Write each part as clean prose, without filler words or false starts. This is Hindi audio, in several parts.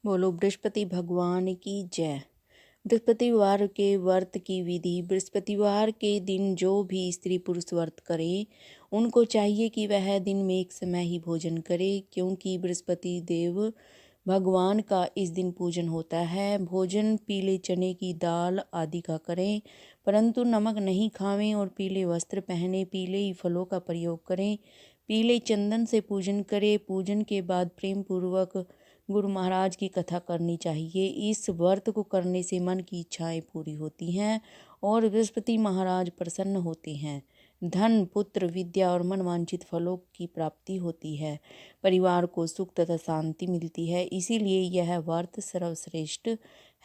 बोलो बृहस्पति भगवान की जय। बृहस्पतिवार के व्रत की विधि। बृहस्पतिवार के दिन जो भी स्त्री पुरुष व्रत करे उनको चाहिए कि वह दिन में एक समय ही भोजन करे, क्योंकि बृहस्पति देव भगवान का इस दिन पूजन होता है। भोजन पीले चने की दाल आदि का करें, परंतु नमक नहीं खावें और पीले वस्त्र पहने, पीले ही फलों का प्रयोग करें, पीले चंदन से पूजन करें। पूजन के बाद प्रेम पूर्वक गुरु महाराज की कथा करनी चाहिए। इस व्रत को करने से मन की इच्छाएं पूरी होती हैं और बृहस्पति महाराज प्रसन्न होते हैं। धन, पुत्र, विद्या और मनवांछित फलों की प्राप्ति होती है। परिवार को सुख तथा शांति मिलती है। इसीलिए यह व्रत सर्वश्रेष्ठ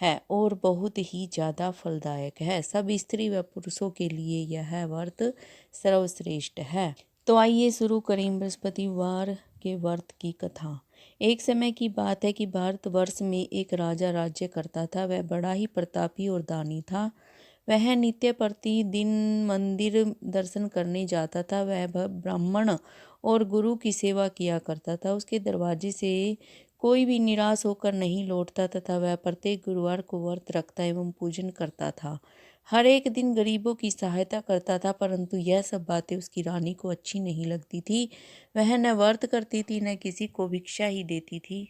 है और बहुत ही ज़्यादा फलदायक है। सब स्त्री व पुरुषों के लिए यह व्रत सर्वश्रेष्ठ है। तो आइए शुरू करें बृहस्पतिवार के व्रत की कथा। एक समय की बात है कि भारतवर्ष में एक राजा राज्य करता था। वह बड़ा ही प्रतापी और दानी था। वह नित्य प्रतिदिन मंदिर दर्शन करने जाता था। वह ब्राह्मण और गुरु की सेवा किया करता था। उसके दरवाजे से कोई भी निराश होकर नहीं लौटता तथा वह प्रत्येक गुरुवार को व्रत रखता एवं पूजन करता था। हर एक दिन गरीबों की सहायता करता था, परंतु यह सब बातें उसकी रानी को अच्छी नहीं लगती थी। वह न व्रत करती थी न किसी को भिक्षा ही देती थी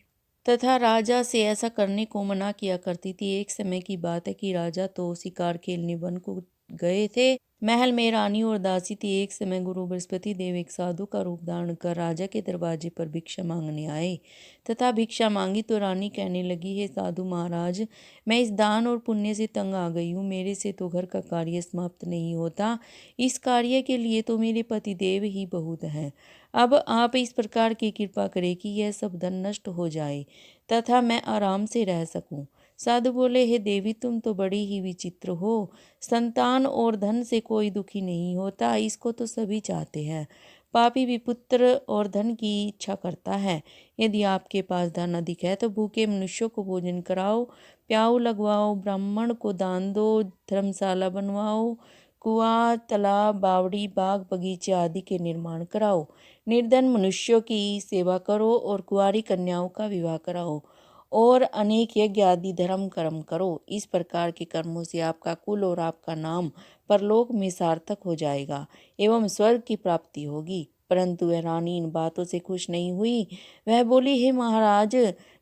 तथा राजा से ऐसा करने को मना किया करती थी। एक समय की बात है कि राजा तो शिकार खेलने वन को गए थे। महल में रानी और दासी थी। एक समय गुरु बृहस्पति देव एक साधु का रूप धारण कर राजा के दरवाजे पर भिक्षा मांगने आए तथा भिक्षा मांगी तो रानी कहने लगी, हे साधु महाराज, मैं इस दान और पुण्य से तंग आ गई हूँ। मेरे से तो घर का कार्य समाप्त नहीं होता। इस कार्य के लिए तो मेरे पति देव ही बहुत हैं। अब आप इस प्रकार की कृपा करें कि यह सब धन नष्ट हो जाए तथा मैं आराम से रह सकूं। साधु बोले, हे देवी, तुम तो बड़ी ही विचित्र हो। संतान और धन से कोई दुखी नहीं होता, इसको तो सभी चाहते हैं। पापी भी पुत्र और धन की इच्छा करता है। यदि आपके पास धन अधिक है तो भूखे मनुष्यों को भोजन कराओ, प्याऊ लगवाओ, ब्राह्मण को दान दो, धर्मशाला बनवाओ, कुआं, तालाब, बावड़ी, बाग बगीचे आदि के निर्माण कराओ। निर्धन मनुष्यों की सेवा करो और कुंवारी कन्याओं का विवाह कराओ और अनेक यज्ञ आदि धर्म कर्म करो। इस प्रकार के कर्मों से आपका कुल और आपका नाम परलोक में सार्थक हो जाएगा एवं स्वर्ग की प्राप्ति होगी। परंतु वह रानी इन बातों से खुश नहीं हुई। वह बोली, हे महाराज,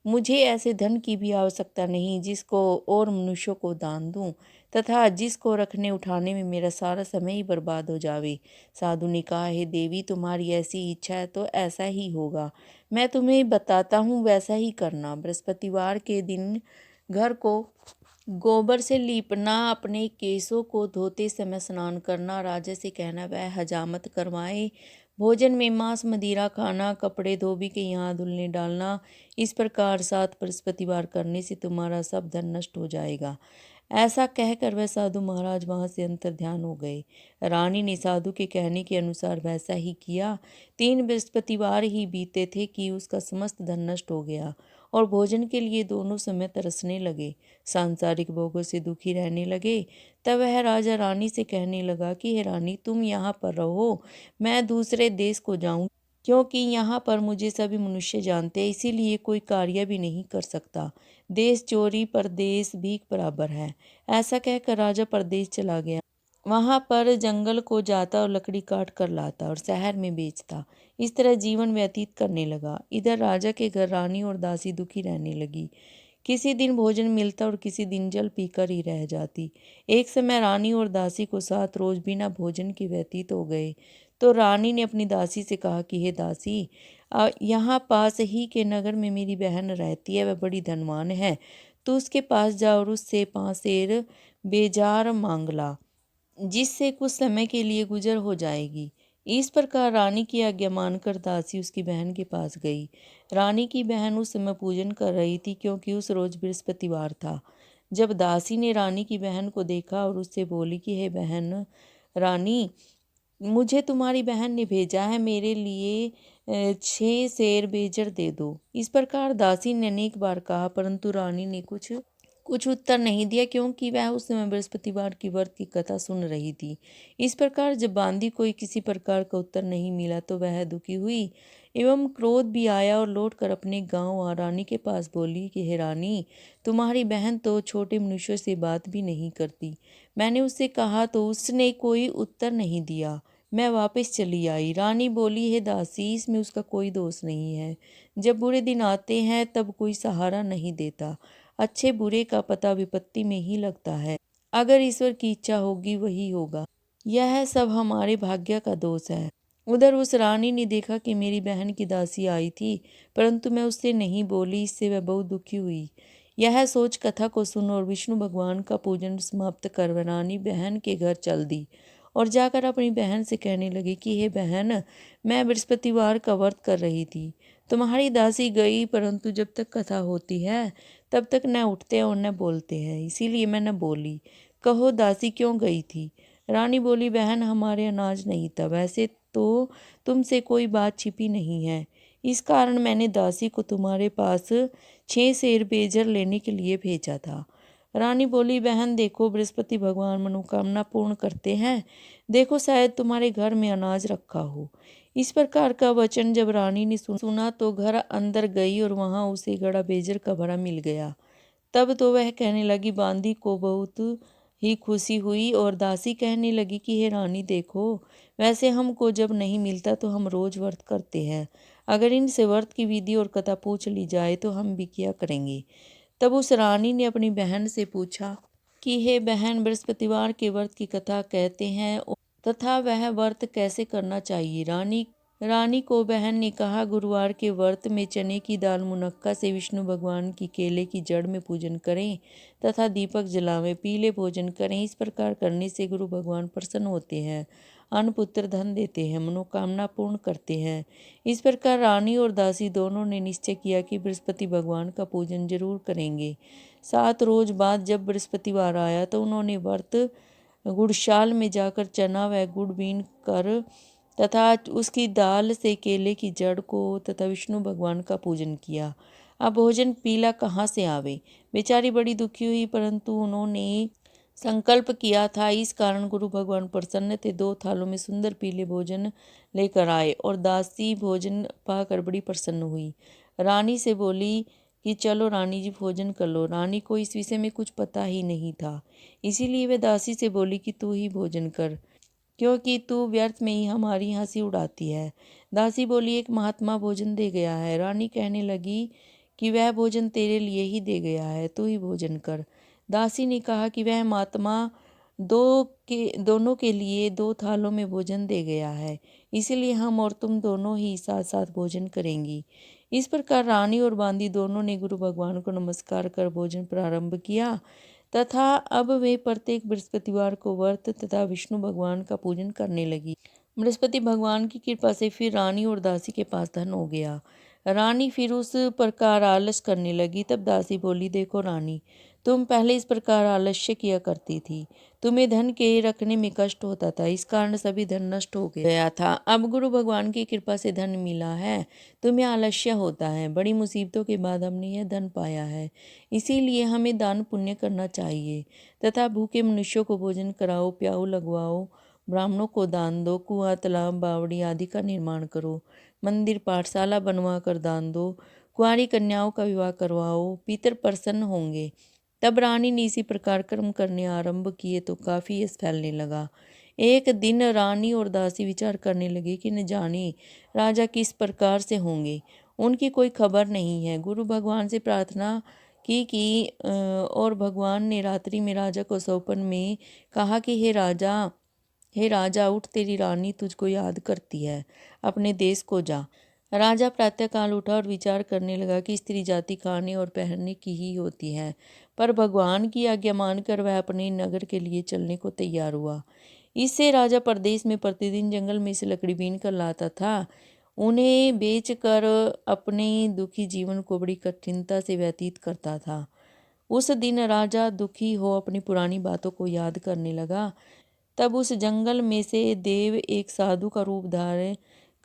मुझे ऐसे धन की भी आवश्यकता नहीं जिसको और मनुष्यों को दान दूं तथा जिसको रखने उठाने में मेरा सारा समय ही बर्बाद हो जावे। साधु ने कहा, हे देवी, तुम्हारी ऐसी इच्छा है तो ऐसा ही होगा। मैं तुम्हें बताता हूँ, वैसा ही करना। बृहस्पतिवार के दिन घर को गोबर से लीपना, अपने केसों को धोते समय स्नान करना, राजा से कहना वह हजामत करवाए, भोजन में मांस मदिरा खाना, कपड़े धोबी के यहाँ धुलने डालना। इस प्रकार 7 बृहस्पतिवार करने से तुम्हारा सब धन नष्ट हो जाएगा। ऐसा कहकर वह साधु महाराज वहां से अंतर ध्यान हो गए। रानी ने साधु के कहने के अनुसार वैसा ही किया। 3 बृहस्पतिवार ही बीते थे कि उसका समस्त धन नष्ट हो गया और भोजन के लिए दोनों समय तरसने लगे, सांसारिक भोगों से दुखी रहने लगे। तब वह राजा रानी से कहने लगा कि हे रानी, तुम यहाँ पर रहो, मैं दूसरे देश को जाऊं, क्योंकि यहाँ पर मुझे सभी मनुष्य जानते हैं, इसीलिए कोई कार्य भी नहीं कर सकता। देश चोरी परदेश भीख बराबर है। ऐसा कहकर राजा परदेश चला गया। वहां पर जंगल को जाता और लकड़ी काट कर लाता और शहर में बेचता। इस तरह जीवन व्यतीत करने लगा। इधर राजा के घर रानी और दासी दुखी रहने लगी। किसी दिन भोजन मिलता और किसी दिन जल पीकर ही रह जाती। एक समय रानी और दासी को 7 रोज बिना भोजन के व्यतीत हो गए। तो रानी ने अपनी दासी से कहा कि हे दासी, यहाँ पास ही के नगर में मेरी बहन रहती है, वह बड़ी धनवान है। तू उसके पास जा और उससे 5 सेर बेजार मांग ला, जिससे कुछ समय के लिए गुजर हो जाएगी। इस प्रकार रानी की आज्ञा मानकर दासी उसकी बहन के पास गई। रानी की बहन उस समय पूजन कर रही थी, क्योंकि उस रोज बृहस्पतिवार था। जब दासी ने रानी की बहन को देखा और उससे बोली कि हे बहन रानी, मुझे तुम्हारी बहन ने भेजा है, मेरे लिए 6 सेर बेजर दे दो। इस प्रकार दासी ने अनेक बार कहा, परंतु रानी ने कुछ कुछ उत्तर नहीं दिया, क्योंकि वह उस समय बृहस्पतिवार की व्रत की कथा सुन रही थी। इस प्रकार जब बांदी कोई किसी प्रकार का उत्तर नहीं मिला तो वह दुखी हुई। एवं क्रोध भी आया और लौटकर अपने गांव रानी के पास बोली कि हे रानी, तुम्हारी बहन तो छोटे मनुष्यों से बात भी नहीं करती। मैंने उससे कहा तो उसने कोई उत्तर नहीं दिया। मैं वापस चली आई। रानी बोली, हे दासी, इसमें उसका कोई दोष नहीं है। जब बुरे दिन आते हैं तब कोई सहारा नहीं देता। अच्छे बुरे का पता विपत्ति में ही लगता है। अगर ईश्वर की इच्छा होगी वही होगा। यह सब हमारे भाग्य का दोष है। उधर उस रानी ने देखा कि मेरी बहन की दासी आई थी, परंतु मैं उससे नहीं बोली। इससे वह बहुत दुखी हुई। यह सोच कथा को सुन और विष्णु भगवान का पूजन समाप्त कर वह रानी बहन के घर चल दी और जाकर अपनी बहन से कहने लगी कि हे बहन, मैं बृहस्पतिवार का व्रत कर रही थी। तुम्हारी दासी गई, परंतु जब तक कथा होती है तब तक न उठते और न बोलते हैं, इसीलिए मैं न बोली। कहो दासी क्यों गई थी? रानी बोली, बहन, हमारे अनाज नहीं था। वैसे तो तुमसे कोई बात छिपी नहीं है, इस कारण मैंने दासी को तुम्हारे पास 6 सेर बेजर लेने के लिए भेजा था। रानी बोली, बहन देखो, बृहस्पति भगवान मनोकामना पूर्ण करते हैं। देखो, शायद तुम्हारे घर में अनाज रखा हो। इस प्रकार का वचन जब रानी ने सुना तो घर अंदर गई और वहां उसे गड़ा बेजर का भरा मिल गया। तब तो वह कहने लगी, बांदी को बहुत ही खुशी हुई और दासी कहने लगी कि हे रानी देखो, वैसे हमको जब नहीं मिलता तो हम रोज व्रत करते हैं। अगर इनसे व्रत की विधि और कथा पूछ ली जाए तो हम भी क्या करेंगे। तब उस रानी ने अपनी बहन से पूछा कि हे बहन, बृहस्पतिवार के व्रत की कथा कहते हैं तथा वह व्रत कैसे करना चाहिए। रानी को बहन ने कहा, गुरुवार के व्रत में चने की दाल मुनक्का से विष्णु भगवान की केले की जड़ में पूजन करें तथा दीपक जलावें, पीले भोजन करें। इस प्रकार करने से गुरु भगवान प्रसन्न होते हैं, अन्न पुत्र धन देते हैं, मनोकामना पूर्ण करते हैं। इस प्रकार रानी और दासी दोनों ने निश्चय किया कि बृहस्पति भगवान का पूजन जरूर करेंगे। 7 रोज बाद जब बृहस्पतिवार आया तो उन्होंने व्रत गुड़शाल में जाकर चना व गुड़ बीन कर तथा उसकी दाल से केले की जड़ को तथा विष्णु भगवान का पूजन किया। अब भोजन पीला कहाँ से आवे। बेचारी बड़ी दुखी हुई, परंतु उन्होंने संकल्प किया था, इस कारण गुरु भगवान प्रसन्न थे। 2 थालों में सुंदर पीले भोजन लेकर आए और दासी भोजन पाकर बड़ी प्रसन्न हुई। रानी से बोली कि चलो रानी जी, भोजन कर लो। रानी को इस विषय में कुछ पता ही नहीं था, इसीलिए वे दासी से बोली कि तू ही भोजन कर, क्योंकि तू व्यर्थ में ही हमारी हंसी उड़ाती है। दासी बोली, एक महात्मा भोजन दे गया है। रानी कहने लगी कि वह भोजन तेरे लिए ही दे गया है, तू ही भोजन कर। दासी ने कहा कि वह महात्मा दोनों के लिए 2 थालों में भोजन दे गया है, इसीलिए हम और तुम दोनों ही साथ साथ भोजन करेंगी। इस प्रकार रानी और बांदी दोनों ने गुरु भगवान को नमस्कार कर भोजन प्रारंभ किया तथा अब वे प्रत्येक बृहस्पतिवार को व्रत तथा विष्णु भगवान का पूजन करने लगी। बृहस्पति भगवान की कृपा से फिर रानी और दासी के पास धन हो गया। रानी फिर उस प्रकार आलस करने लगी। तब दासी बोली, देखो रानी, तुम पहले इस प्रकार आलस्य किया करती थी। तुम्हें धन के रखने में कष्ट होता था, इस कारण सभी धन नष्ट हो गया था। अब गुरु भगवान की कृपा से धन मिला है, तुम्हें आलस्य होता है। बड़ी मुसीबतों के बाद हमने यह धन पाया है, इसीलिए हमें दान पुण्य करना चाहिए तथा भूखे मनुष्यों को भोजन कराओ, प्याऊ लगवाओ, ब्राह्मणों को दान दो, कुआं, तालाब, बावड़ी आदि का निर्माण करो, मंदिर पाठशाला बनवा कर दान दो, कुंवारी कन्याओं का विवाह करवाओ, पितर प्रसन्न होंगे। तब रानी ने इसी प्रकार कर्म करने आरंभ किए तो काफी यश फैलने लगा। एक दिन रानी और दासी विचार करने लगे कि न जाने राजा किस प्रकार से होंगे, उनकी कोई खबर नहीं है। गुरु भगवान से प्रार्थना की और भगवान ने रात्रि में राजा को सौपन में कहा कि हे राजा, उठ, तेरी रानी तुझको याद करती है, अपने देश को जा। राजा प्रातःकाल उठा और विचार करने लगा कि स्त्री जाति खाने और पहनने की ही होती है, पर भगवान की आज्ञा मानकर वह अपने नगर के लिए चलने को तैयार हुआ। इससे राजा प्रदेश में प्रतिदिन जंगल में से लकड़ी बीन कर लाता था, उन्हें बेचकर अपने दुखी जीवन को बड़ी कठिनता से व्यतीत करता था। उस दिन राजा दुखी हो अपनी पुरानी बातों को याद करने लगा। तब उस जंगल में से देव एक साधु का रूप धारण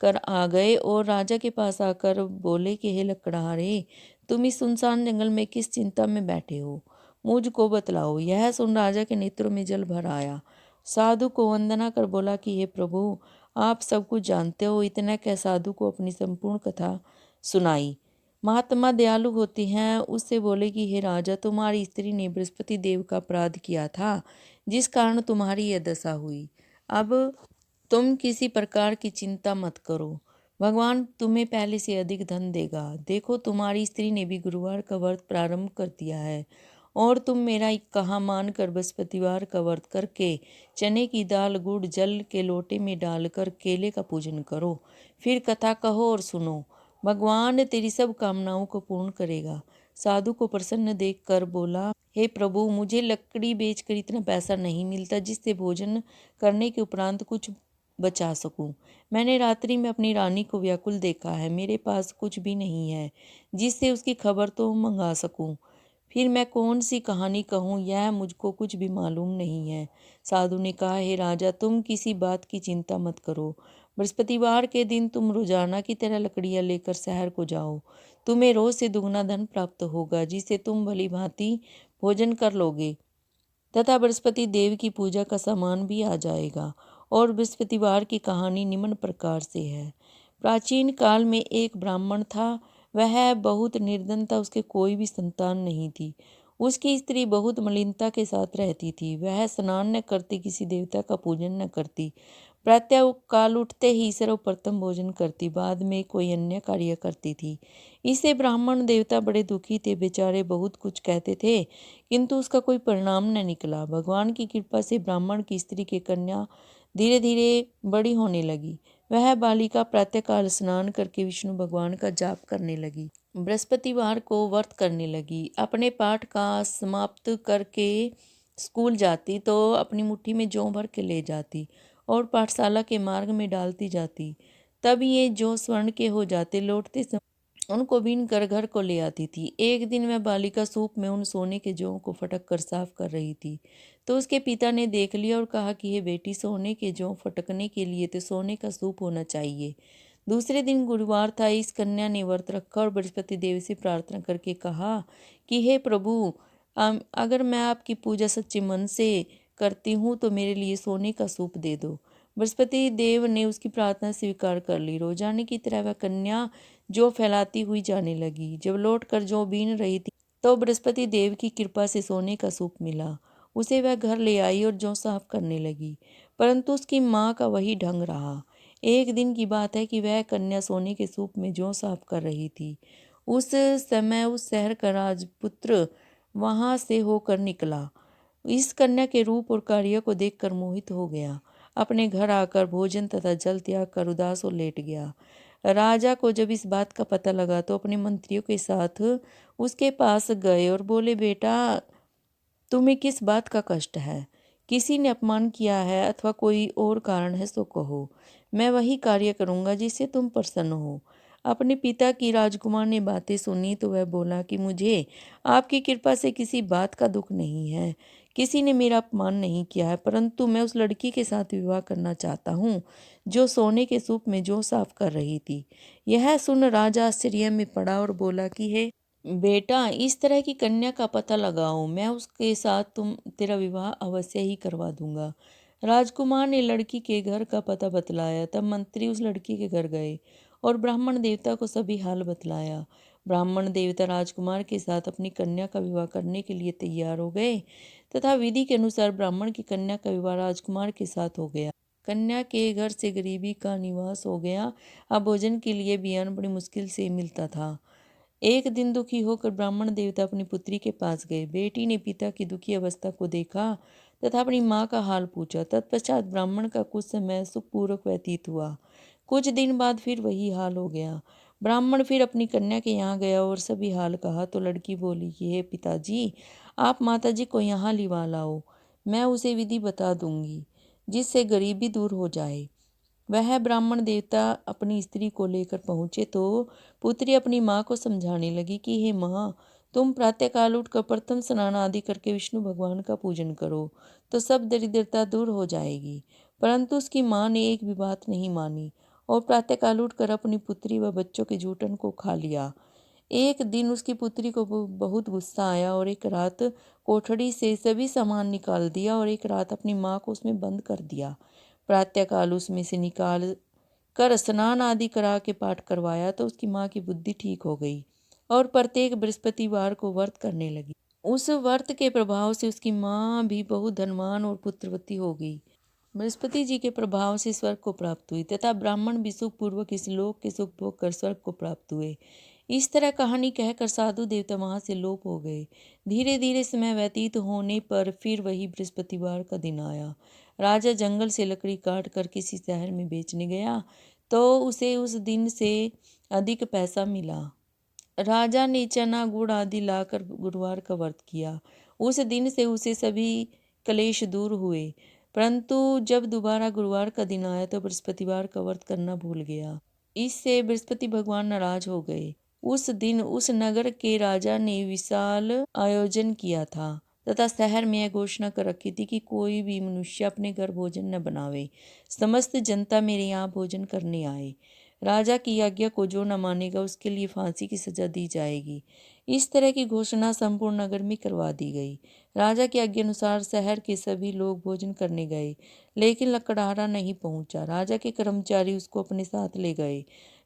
कर आ गए और राजा के पास आकर बोले कि हे लकड़हारे, तुम इस सुनसान जंगल में किस चिंता में बैठे हो, मुझको बतलाओ। यह सुन राजा के नेत्रों में जल भर आया। साधु को वंदना कर बोला कि हे प्रभु, आप सब कुछ जानते हो। इतना कह साधु को अपनी संपूर्ण कथा सुनाई। महात्मा दयालु होती हैं, उससे बोले कि हे राजा, तुम्हारी स्त्री ने बृहस्पति देव का अपराध किया था, जिस कारण तुम्हारी यह दशा हुई। अब तुम किसी प्रकार की चिंता मत करो, भगवान तुम्हें पहले से अधिक धन देगा। देखो, तुम्हारी स्त्री ने भी गुरुवार का व्रत प्रारंभ कर दिया है, और तुम मेरा कहा मानकर बृहस्पतिवार का व्रत करके चने की दाल गुड़ जल के लोटे में डालकर केले का पूजन करो। फिर कथा कहो और सुनो, भगवान तेरी सब कामनाओं को पूर्ण करेगा। साधु को प्रसन्न देखकर बोला, हे प्रभु, मुझे लकड़ी बेचकर इतना पैसा नहीं मिलता जिससे भोजन करने के उपरांत कुछ बचा सकूं। मैंने रात्रि में अपनी रानी को व्याकुल देखा है, मेरे पास कुछ भी नहीं है जिससे उसकी खबर तो मंगा सकूं। फिर मैं कौन सी कहानी कहूँ, यह मुझको कुछ भी मालूम नहीं है। साधु ने कहा, हे राजा, तुम किसी बात की चिंता मत करो। बृहस्पतिवार के दिन तुम रोजाना की तरह लकड़ियाँ लेकर शहर को जाओ। तुम्हें रोज से दुगना धन प्राप्त होगा, जिससे तुम भली भांति भोजन कर लोगे तथा बृहस्पति देव की पूजा का सामान भी आ जाएगा। और बृहस्पतिवार की कहानी निम्न प्रकार से है। प्राचीन काल में एक ब्राह्मण था, वह बहुत निर्धन था, उसके कोई भी संतान नहीं थी। उसकी स्त्री बहुत मलिनता के साथ रहती थी, वह स्नान न करती, किसी देवता का पूजन न करती, प्रातः काल उठते ही सर्वप्रथम भोजन करती, बाद में कोई अन्य कार्य करती थी। इससे ब्राह्मण देवता बड़े दुखी थे, बेचारे बहुत कुछ कहते थे किंतु उसका कोई परिणाम न निकला। भगवान की कृपा से ब्राह्मण की स्त्री की कन्या धीरे धीरे बड़ी होने लगी। वह बालिका प्रातःकाल स्नान करके विष्णु भगवान का जाप करने लगी, बृहस्पतिवार को व्रत करने लगी, अपने पाठ का समाप्त करके स्कूल जाती तो अपनी मुट्ठी में जौ भर के ले जाती और पाठशाला के मार्ग में डालती जाती। तब ये जौ स्वर्ण के हो जाते, लौटते समय उनको बीन कर घर को ले आती थी। एक दिन वह बालिका सूप में उन सोने के जौ को फटक कर साफ कर रही थी, तो उसके पिता ने देख लिया और कहा कि हे बेटी, सोने के जौ फटकने के लिए तो सोने का सूप होना चाहिए। दूसरे दिन गुरुवार था। इस कन्या ने व्रत रखा और बृहस्पति देव से प्रार्थना करके कहा कि हे प्रभु, अगर मैं आपकी पूजा सच्चे मन से करती हूँ तो मेरे लिए सोने का सूप दे दो। बृहस्पति देव ने उसकी प्रार्थना स्वीकार कर ली। रोजाने की तरह वह कन्या जौ फैलाती हुई जाने लगी। जब लौट कर जौ बीन रही थी तो बृहस्पति देव की कृपा से सोने का सूप मिला। उसे वह घर ले आई और जौ साफ करने लगी, परंतु उसकी माँ का वही ढंग रहा। एक दिन की बात है कि वह कन्या सोने के सूप में जौ साफ कर रही थी। उस समय उस शहर का राजपुत्र वहां से होकर निकला। इस कन्या के रूप और कार्य को देखकर मोहित हो गया। अपने घर आकर भोजन तथा जल त्याग कर उदास और लेट गया। राजा को जब इस बात का पता लगा तो अपने मंत्रियों के साथ उसके पास गए और बोले, बेटा, तुम्हें किस बात का कष्ट है? किसी ने अपमान किया है अथवा कोई और कारण है तो कहो, मैं वही कार्य करूँगा जिससे तुम प्रसन्न हो। अपने पिता की राजकुमार ने बातें सुनी तो वह बोला कि मुझे आपकी कृपा से किसी बात का दुख नहीं है, किसी ने मेरा अपमान नहीं किया है, परंतु मैं उस लड़की के साथ विवाह करना चाहता हूँ जो सोने के सूप में जौ साफ कर रही थी। यह सुन राजा आश्चर्य में पड़ा और बोला कि हे बेटा, इस तरह की कन्या का पता लगाओ, मैं उसके साथ तेरा विवाह अवश्य ही करवा दूंगा। राजकुमार ने लड़की के घर का पता बतलाया। तब मंत्री उस लड़की के घर गए और ब्राह्मण देवता को सभी हाल बतलाया। ब्राह्मण देवता राजकुमार के साथ अपनी कन्या का विवाह करने के लिए तैयार हो गए तथा विधि के अनुसार ब्राह्मण की कन्या का विवाह राजकुमार के साथ हो गया। कन्या के घर से गरीबी का निवास हो गया। अब भोजन के लिए भी अन्न बड़ी मुश्किल से मिलता था। एक दिन दुखी होकर ब्राह्मण देवता अपनी पुत्री के पास गए। बेटी ने पिता की दुखी अवस्था को देखा तथा अपनी माँ का हाल पूछा। तत्पश्चात ब्राह्मण का कुछ समय सुखपूर्वक व्यतीत हुआ। कुछ दिन बाद फिर वही हाल हो गया। ब्राह्मण फिर अपनी कन्या के यहाँ गया और सभी हाल कहा तो लड़की बोली कि हे पिताजी, आप माताजी को यहाँ लिवा लाओ, मैं उसे विधि बता दूंगी जिससे गरीबी दूर हो जाए। वह ब्राह्मण देवता अपनी स्त्री को लेकर पहुंचे तो पुत्री अपनी माँ को समझाने लगी कि हे माँ, तुम प्रातःकाल उठकर प्रथम स्नान आदि करके विष्णु भगवान का पूजन करो तो सब दरिद्रता दूर हो जाएगी। परंतु उसकी माँ ने एक भी बात नहीं मानी और प्रातःकाल उठकर अपनी पुत्री व बच्चों के जूठन को खा लिया। एक दिन उसकी पुत्री को बहुत गुस्सा आया और एक रात कोठड़ी से सभी सामान निकाल दिया और एक रात अपनी माँ को उसमें बंद कर दिया। प्रातःकाल उसमें से निकाल कर स्नान आदि करा के पाठ करवाया तो उसकी माँ की बुद्धि ठीक हो गई और प्रत्येक बृहस्पतिवार को व्रत करने लगी। उस व्रत के प्रभाव से उसकी माँ भी बहुत धनवान और पुत्रवती हो गई। बृहस्पति जी के प्रभाव से स्वर्ग को प्राप्त हुई तथा ब्राह्मण भी सुख पूर्वक इस लोक के सुख भोग कर स्वर्ग को प्राप्त हुए। इस तरह कहानी कहकर साधु देवता वहां से लोप हो गए। धीरे धीरे समय व्यतीत होने पर फिर वही बृहस्पतिवार का दिन आया। राजा जंगल से लकड़ी काट कर किसी शहर में बेचने गया तो उसे उस दिन से अधिक पैसा मिला। राजा ने चना गुड़ आदि लाकर गुरुवार का व्रत किया। उस दिन से उसे सभी क्लेश दूर हुए, परंतु जब दोबारा गुरुवार का दिन आया तो बृहस्पतिवार का व्रत करना भूल गया। इससे बृहस्पति भगवान नाराज हो गए। उस दिन उस नगर के राजा ने विशाल आयोजन किया था तथा शहर में यह घोषणा कर रखी थी कि कोई भी मनुष्य अपने घर भोजन न बनावे, समस्त जनता मेरे यहाँ भोजन करने आए। राजा की आज्ञा को जो न मानेगा उसके लिए फांसी की सजा दी जाएगी। इस तरह की घोषणा संपूर्ण नगर में करवा दी गई। राजा की आज्ञा अनुसार शहर के सभी लोग भोजन करने गए, लेकिन लकड़हारा नहीं पहुंचा। राजा के कर्मचारी उसको अपने साथ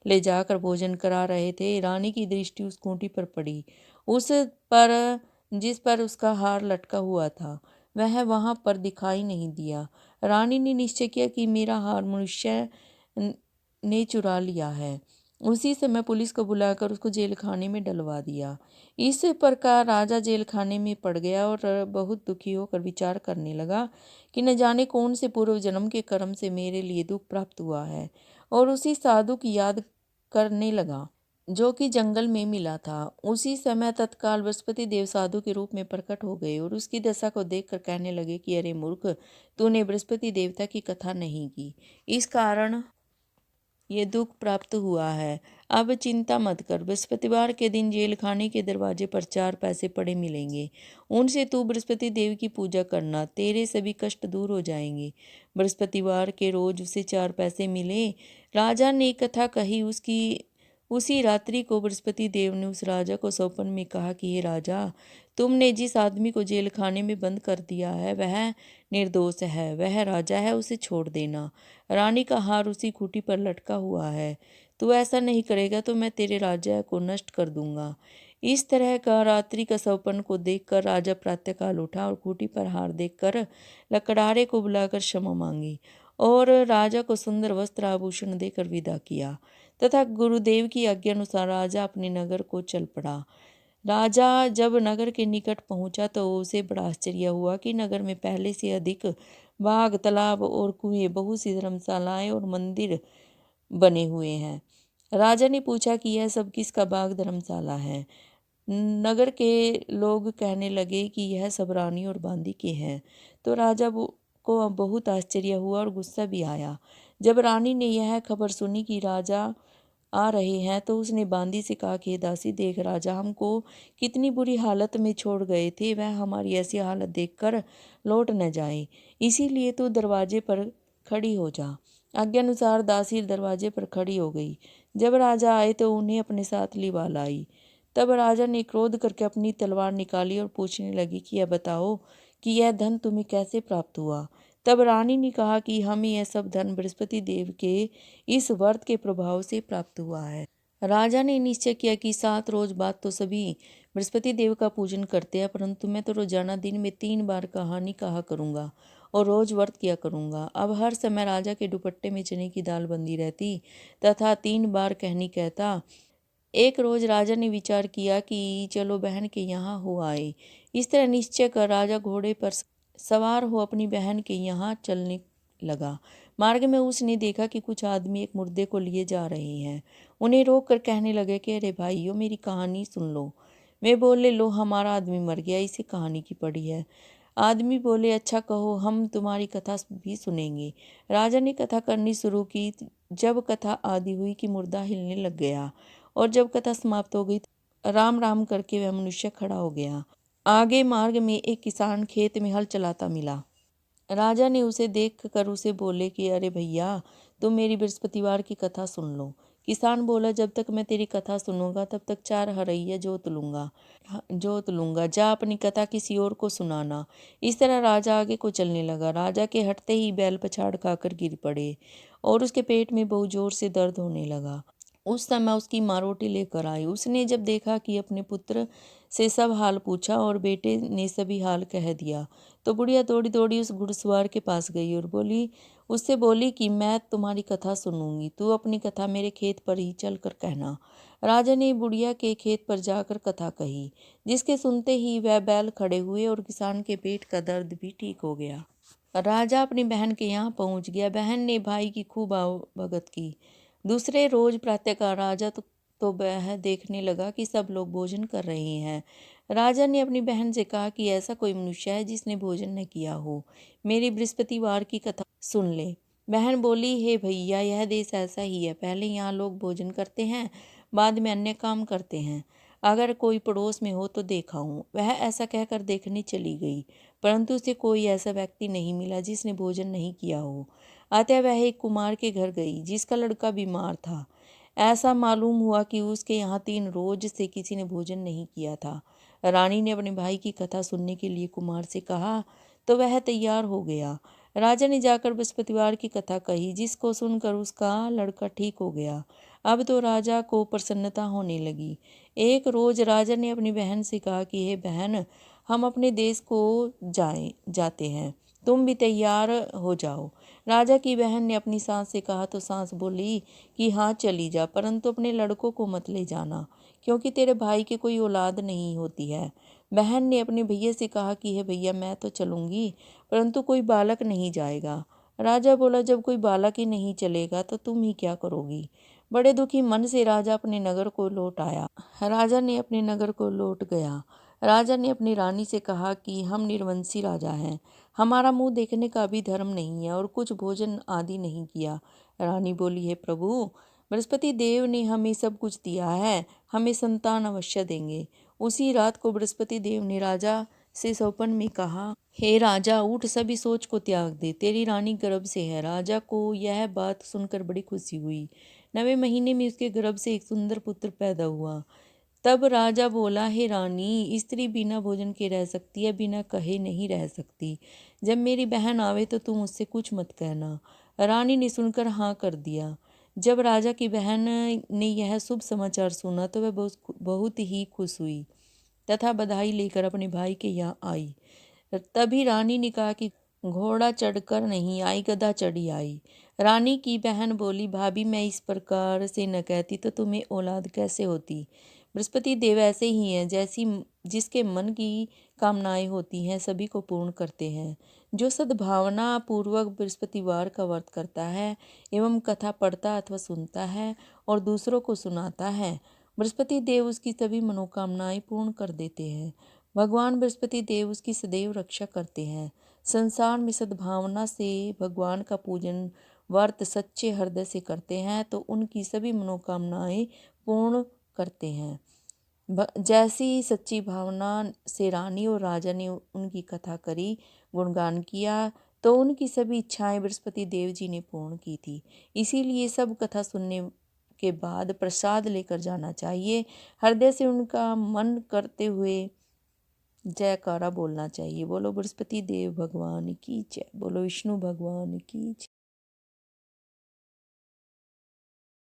ले जाकर भोजन करा रहे थे। रानी की दृष्टि उस खूंटी पर पड़ी, उस पर जिस पर उसका हार लटका हुआ था। वह वहां पर दिखाई नहीं दिया। रानी ने निश्चय किया कि मेरा हार मनुष्य ने चुरा लिया है। उसी समय पुलिस को बुलाकर उसको जेल खाने में डलवा दिया। इस प्रकार राजा जेल खाने में पड़ गया और बहुत दुखी होकर विचार करने लगा कि न जाने कौन से पूर्व जन्म के कर्म से मेरे लिए दुख प्राप्त हुआ है, और उसी साधु की याद करने लगा जो कि जंगल में मिला था। उसी समय तत्काल बृहस्पति देव साधु के रूप में प्रकट हो गए और उसकी दशा को देखकर कहने लगे कि अरे मूर्ख, तूने बृहस्पति देवता की कथा नहीं की, इस कारण ये दुख प्राप्त हुआ है। अब चिंता मत कर, बृहस्पतिवार के दिन जेल खाने के दरवाजे पर 4 पैसे पड़े मिलेंगे, उनसे तू बृहस्पति देव की पूजा करना, तेरे सभी कष्ट दूर हो जाएंगे। बृहस्पतिवार के रोज उसे 4 पैसे मिले। राजा ने कथा कही। उसी रात्रि को बृहस्पति देव ने उस राजा को स्वप्न में कहा कि हे राजा, तुमने जिस आदमी को जेल खाने में बंद कर दिया है वह निर्दोष है, वह राजा है, उसे छोड़ देना। रानी का हार उसी खूंटी पर लटका हुआ है। तू ऐसा नहीं करेगा तो मैं तेरे राज्य को नष्ट कर दूंगा। इस तरह का रात्रि का स्वप्न को देखकर राजा प्रातःकाल उठा और खूंटी पर हार देखकर लकड़हारे को बुलाकर क्षमा मांगी और राजा को सुंदर वस्त्र आभूषण देकर विदा किया तथा गुरुदेव की आज्ञा अनुसार राजा अपने नगर को चल पड़ा। राजा जब नगर के निकट पहुंचा तो उसे बड़ा आश्चर्य हुआ कि नगर में पहले से अधिक बाग, तालाब और कुएं, बहुत सी धर्मशालाएं और मंदिर बने हुए हैं। राजा ने पूछा कि यह सब किसका बाग, धर्मशाला है। नगर के लोग कहने लगे कि यह सब रानी और बांदी के हैं। तो राजा को अब बहुत आश्चर्य हुआ और गुस्सा भी आया। जब रानी ने यह खबर सुनी कि राजा आ रहे हैं तो उसने बांदी से कहा कि दासी देख, राजा हमको कितनी बुरी हालत में छोड़ गए थे, वह हमारी ऐसी हालत देखकर लौट न जाए, इसीलिए तू दरवाजे पर खड़ी हो जा। आज्ञानुसार दासी दरवाजे पर खड़ी हो गई। जब राजा आए तो उन्हें अपने साथ लिवा लाई। तब राजा ने क्रोध करके अपनी तलवार निकाली और पूछने लगी कि यह बताओ कि यह धन तुम्हें कैसे प्राप्त हुआ। तब रानी ने कहा कि हमें यह सब धन बृहस्पति देव के इस व्रत के प्रभाव से प्राप्त हुआ है। राजा ने निश्चय किया कि 7 रोज बाद तो सभी बृहस्पति देव का पूजन करते हैं, परंतु मैं तो रोजाना दिन में 3 बार कहानी कहा करूंगा और रोज व्रत किया करूंगा। अब हर समय राजा के दुपट्टे में चने की दाल बंधी रहती तथा 3 बार कहनी कहता। एक रोज राजा ने विचार किया कि चलो बहन के यहाँ हो आए। इस तरह निश्चय कर राजा घोड़े पर सवार हो अपनी बहन के यहाँ चलने लगा। मार्ग में उसने देखा कि कुछ आदमी एक मुर्दे को लिए जा रहे हैं। उन्हें रोक कर कहने लगे कि अरे भाइयों, मेरी कहानी सुन लो। वे बोले, लो हमारा आदमी मर गया, इसे कहानी की पड़ी है। आदमी बोले, अच्छा कहो, हम तुम्हारी कथा भी सुनेंगे। राजा ने कथा करनी शुरू की। जब कथा आदि हुई कि मुर्दा हिलने लग गया और जब कथा समाप्त हो गई तो राम राम करके वह मनुष्य खड़ा हो गया। आगे मार्ग में एक किसान खेत में हल चलाता मिला। राजा ने उसे देख कर उसे बोले कि अरे भैया, तुम मेरी बृहस्पतिवार की कथा सुन लो। किसान बोला, जब तक मैं तेरी कथा सुनूंगा तब तक 4 हरैया जोत लूंगा। जा अपनी कथा किसी और को सुनाना। इस तरह राजा आगे को चलने लगा। राजा के हटते ही बैल पछाड़ खाकर गिर पड़े और उसके पेट में बहुत जोर से दर्द होने लगा। उस समय उसकी माँ रोटी लेकर आई। उसने जब देखा कि अपने पुत्र से सब हाल पूछा और बेटे ने सभी हाल कह दिया, तो बुढ़िया दौड़ी दौड़ी उस घुड़सवार के पास गई और उससे बोली कि मैं तुम्हारी कथा सुनूंगी, तू अपनी कथा मेरे खेत पर ही चल कर कहना। राजा ने बुढ़िया के खेत पर जाकर कथा कही, जिसके सुनते ही वह बैल खड़े हुए और किसान के पेट का दर्द भी ठीक हो गया। राजा अपनी बहन के यहाँ पहुंच गया। बहन ने भाई की खूब भगत की। दूसरे रोज प्रातःकाल राजा तो वह देखने लगा कि सब लोग भोजन कर रहे हैं। राजा ने अपनी बहन से कहा कि ऐसा कोई मनुष्य है जिसने भोजन न किया हो, मेरी बृहस्पतिवार की कथा सुन ले। बहन बोली, हे भैया, यह देश ऐसा ही है। पहले यहाँ लोग भोजन करते हैं, बाद में अन्य काम करते हैं। अगर कोई पड़ोस में हो तो देखा हूँ। वह ऐसा कहकर देखने चली गई, परंतु उसे कोई ऐसा व्यक्ति नहीं मिला जिसने भोजन नहीं किया हो। अतः वह एक कुमार के घर गई जिसका लड़का बीमार था। ऐसा मालूम हुआ कि उसके यहाँ 3 रोज से किसी ने भोजन नहीं किया था। रानी ने अपने भाई की कथा सुनने के लिए कुमार से कहा तो वह तैयार हो गया। राजा ने जाकर बृहस्पतिवार की कथा कही, जिसको सुनकर उसका लड़का ठीक हो गया। अब तो राजा को प्रसन्नता होने लगी। एक रोज राजा ने अपनी बहन से कहा कि हे बहन, हम अपने देश को जाते हैं, तुम भी तैयार हो जाओ। राजा की बहन ने अपनी सास से कहा तो सास बोली कि हाँ चली जा, परंतु अपने लड़कों को मत ले जाना, क्योंकि तेरे भाई की कोई औलाद नहीं होती है। बहन ने अपने भैया से कहा कि हे भैया, मैं तो चलूंगी, परंतु कोई बालक नहीं जाएगा। राजा बोला, जब कोई बालक ही नहीं चलेगा तो तुम ही क्या करोगी। बड़े दुखी मन से राजा अपने नगर को लौट आया। राजा ने अपने नगर को लौट गया। राजा ने अपनी रानी से कहा कि हम निर्वंशी राजा हैं, हमारा मुंह देखने का भी धर्म नहीं है और कुछ भोजन आदि नहीं किया। रानी बोली, हे प्रभु, बृहस्पति देव ने हमें सब कुछ दिया है, हमें संतान अवश्य देंगे। उसी रात को बृहस्पति देव ने राजा से सपन में कहा, हे राजा, उठ, सभी सोच को त्याग दे, तेरी रानी गर्भ से है। राजा को यह बात सुनकर बड़ी खुशी हुई। 9वें महीने में उसके गर्भ से एक सुंदर पुत्र पैदा हुआ। तब राजा बोला, हे रानी, स्त्री बिना भोजन के रह सकती है, बिना कहे नहीं रह सकती। जब मेरी बहन आवे तो तुम उससे कुछ मत कहना। रानी ने सुनकर हाँ कर दिया। जब राजा की बहन ने यह शुभ समाचार सुना तो वह बहुत ही खुश हुई तथा बधाई लेकर अपने भाई के यहाँ आई। तभी रानी ने कहा कि घोड़ा चढ़कर नहीं आई, गधा चढ़ी आई। रानी की बहन बोली, भाभी, मैं इस प्रकार से न कहती तो तुम्हें औलाद कैसे होती। बृहस्पति देव ऐसे ही हैं, जैसी जिसके मन की कामनाएं होती हैं सभी को पूर्ण करते हैं। जो सद्भावना पूर्वक बृहस्पतिवार का व्रत करता है एवं कथा पढ़ता अथवा सुनता है और दूसरों को सुनाता है, बृहस्पति देव उसकी सभी मनोकामनाएं पूर्ण कर देते हैं। भगवान बृहस्पति देव उसकी सदैव रक्षा करते हैं। संसार में सद्भावना से भगवान का पूजन व्रत सच्चे हृदय से करते हैं तो उनकी सभी मनोकामनाएं पूर्ण करते हैं। जैसी सच्ची भावना से रानी और राजा ने उनकी कथा करी, गुणगान किया, तो उनकी सभी इच्छाएं बृहस्पति देव जी ने पूर्ण की थी। इसीलिए सब कथा सुनने के बाद प्रसाद लेकर जाना चाहिए। हृदय से उनका मन करते हुए जयकारा बोलना चाहिए। बोलो बृहस्पति देव भगवान की जय, बोलो विष्णु भगवान की जय।